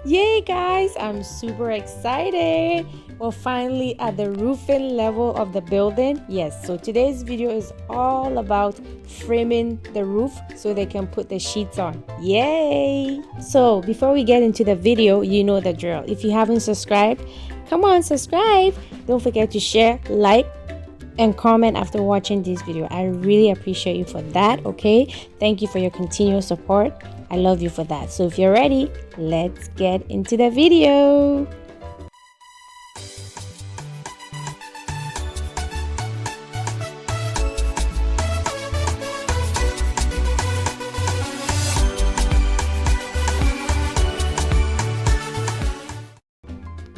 Yay guys, I'm super excited. We're finally at the roofing level of the building. Yes, so today's video is all about framing the roof so they can put the sheets on. Yay! So before we get into the video, you know the drill. If you haven't subscribed, come on, subscribe. Don't forget to share, like, and comment after watching this video. I really appreciate you for that. Okay, thank you for your continuous support. I love you for that. So if you're ready, let's get into the video.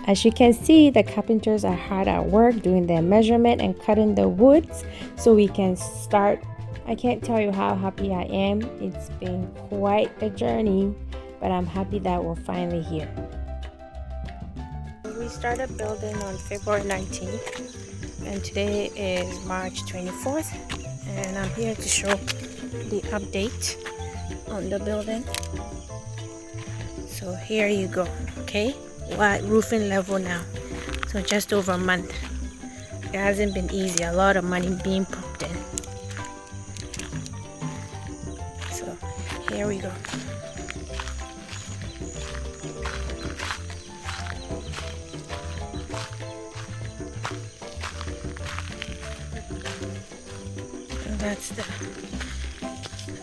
As you can see, the carpenters are hard at work doing their measurement and cutting the woods so we can start. I can't tell you how happy I am. It's been quite a journey, but I'm happy that we're finally here. We started building on February 19th and today is March 24th, and I'm here to show the update on the building. So here you go. Okay, we're at roofing level now, so just over a month. It hasn't been easy, a lot of money being pumped in. So here we go. And that's the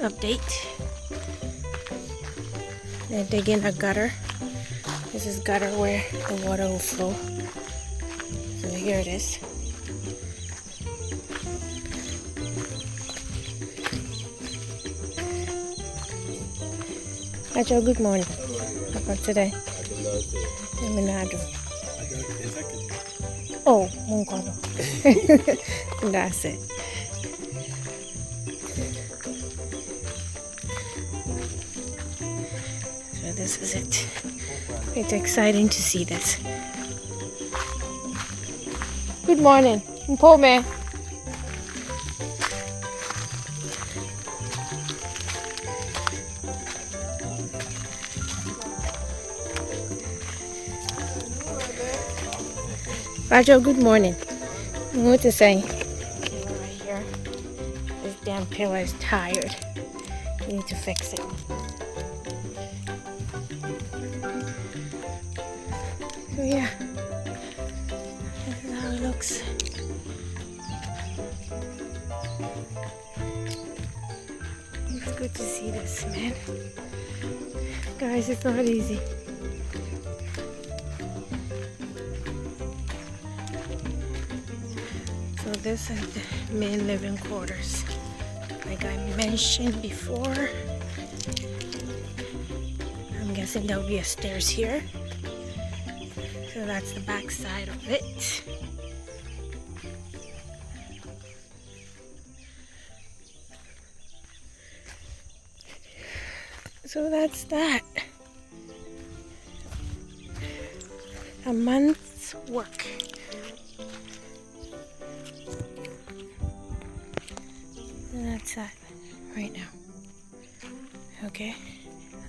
update. They're digging a gutter. This is gutter where the water will flow. So here it is. Ajo, good morning. How about today? Eminado. Oh, Munkono. That's it. So this is it. It's exciting to see this. Good morning. Mpome. Bajo, good morning. What to say? Right here. This damn pillar is tired. You need to fix it. So yeah, this is how it looks. It's good to see this, man. Guys, it's not easy. So this is the main living quarters. Like I mentioned before, I'm guessing there'll be a stairs here. So that's the back side of it. So that's that. A month's work. And that's that right now. Okay,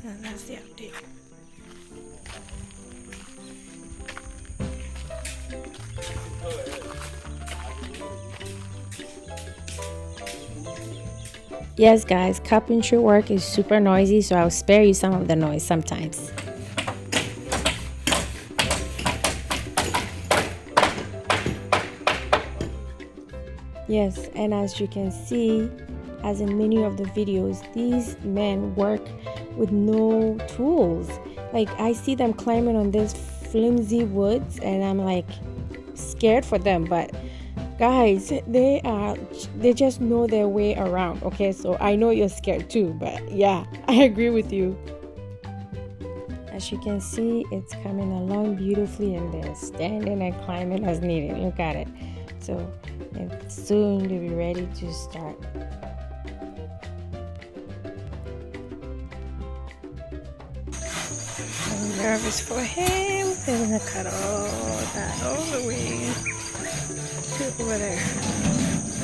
and that's the update. Yes guys, carpentry work is super noisy, so I'll spare you some of the noise sometimes. Yes, and as you can see, as in many of the videos, these men work with no tools. Like I see them climbing on this flimsy woods and I'm like scared for them, but guys, they just know their way around. Okay, so I know you're scared too, but yeah, I agree with you. As you can see, it's coming along beautifully and they're standing and climbing as needed. Look at it. So it's soon to be ready to start. I'm nervous for him. They're gonna cut all that all the way to over there,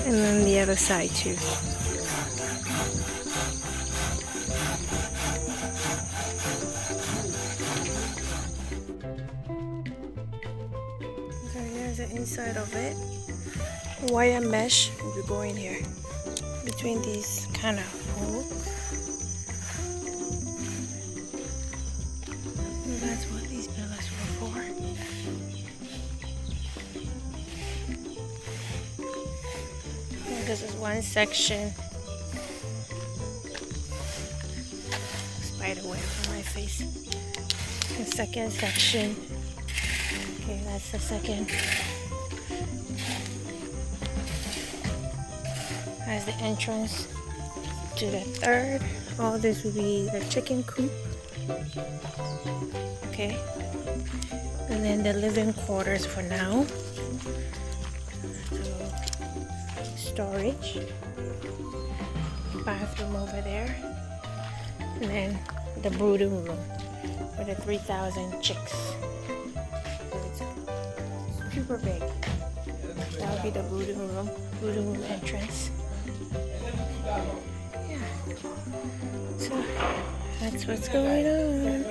and then the other side too. Here's the inside of it. Wire mesh will be going here between these kind of holes. And that's what these pillars were for. And this is one section. Spider web on my face. The second section. Okay, that's the second. As the entrance to the third. All this will be the chicken coop. Okay. And then the living quarters for now. So, storage. Bathroom over there. And then the brooding room with the 3,000 chicks. So it's super big. That would be the brooding room entrance. Yeah. So that's what's going on.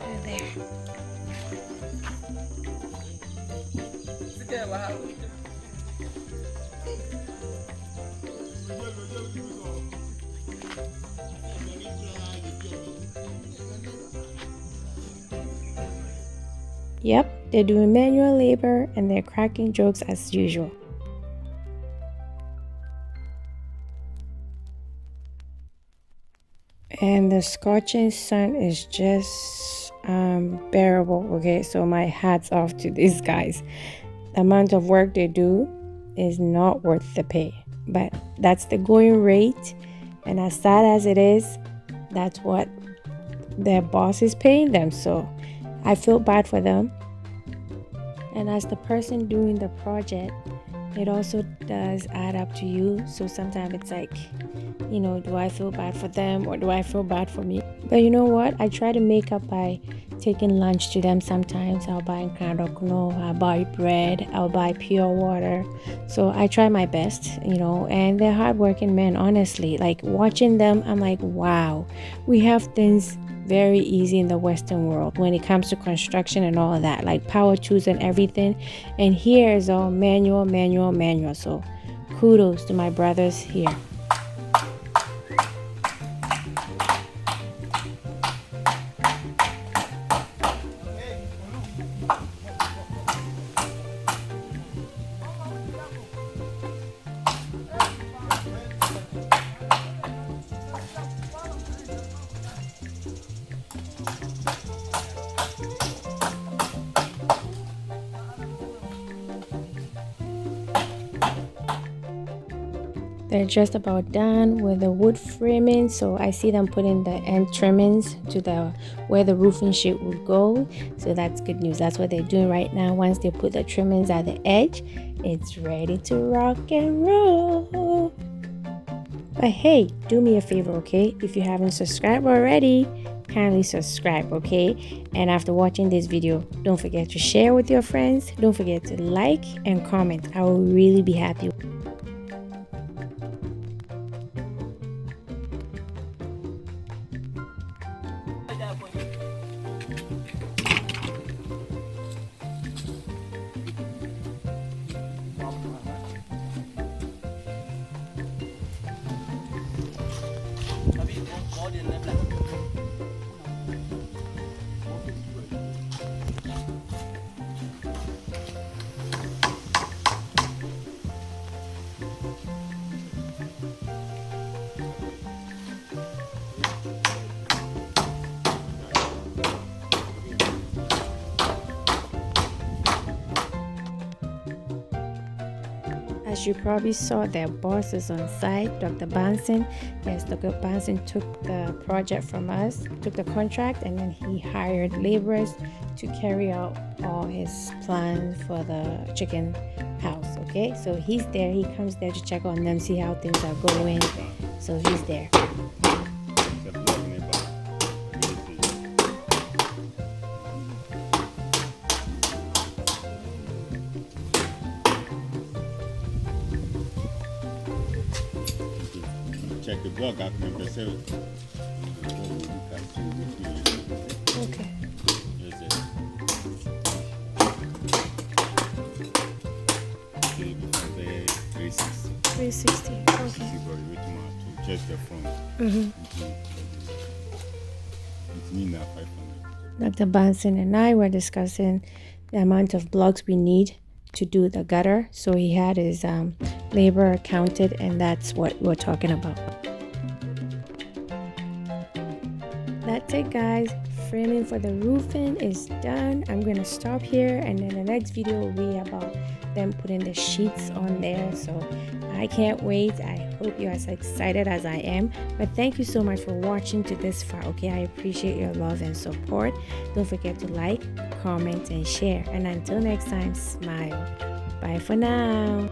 And there. Yep, they're doing manual labor and they're cracking jokes as usual. And the scorching sun is just bearable. Okay, so my hat's off to these guys. The amount of work they do is not worth the pay, but that's the going rate. And as sad as it is, that's what their boss is paying them. So I feel bad for them. And as the person doing the project, it also does add up to you. So sometimes it's like, you know, do I feel bad for them or do I feel bad for me? But you know what? I try to make up by taking lunch to them sometimes. I'll buy nkadokno, I'll buy bread, I'll buy pure water. So I try my best, you know, and they're hardworking men, honestly. Like watching them, I'm like, wow, we have things very easy in the Western world when it comes to construction and all of that, like power tools and everything. And here is all manual. So kudos to my brothers here. They're just about done with the wood framing, so I see them putting the end trimmings to the where the roofing sheet would go. So that's good news. That's what they're doing right now. Once they put the trimmings at the edge, it's ready to rock and roll. But hey, do me a favor, okay? If you haven't subscribed already, kindly subscribe, okay? And after watching this video, don't forget to share with your friends. Don't forget to like and comment. I will really be happy. As you probably saw, their boss is on site, Dr. Banson. Yes, Dr. Banson took the project from us, took the contract, and then he hired laborers to carry out all his plans for the chicken house. Okay, so he's there. He comes there to check on them, see how things are going. So he's there. Check the Okay. 360. Okay. Just the front. Dr. Banson and I were discussing the amount of blocks we need to do the gutter. So he had his labor counted, and that's what we're talking about. That's it, guys. Framing for the roofing is done. I'm gonna stop here, and then the next video will be about them putting the sheets on there. So I can't wait. I hope you're as excited as I am. But thank you so much for watching to this far. Okay, I appreciate your love and support. Don't forget to like, comment, and share. And until next time, smile. Bye for now.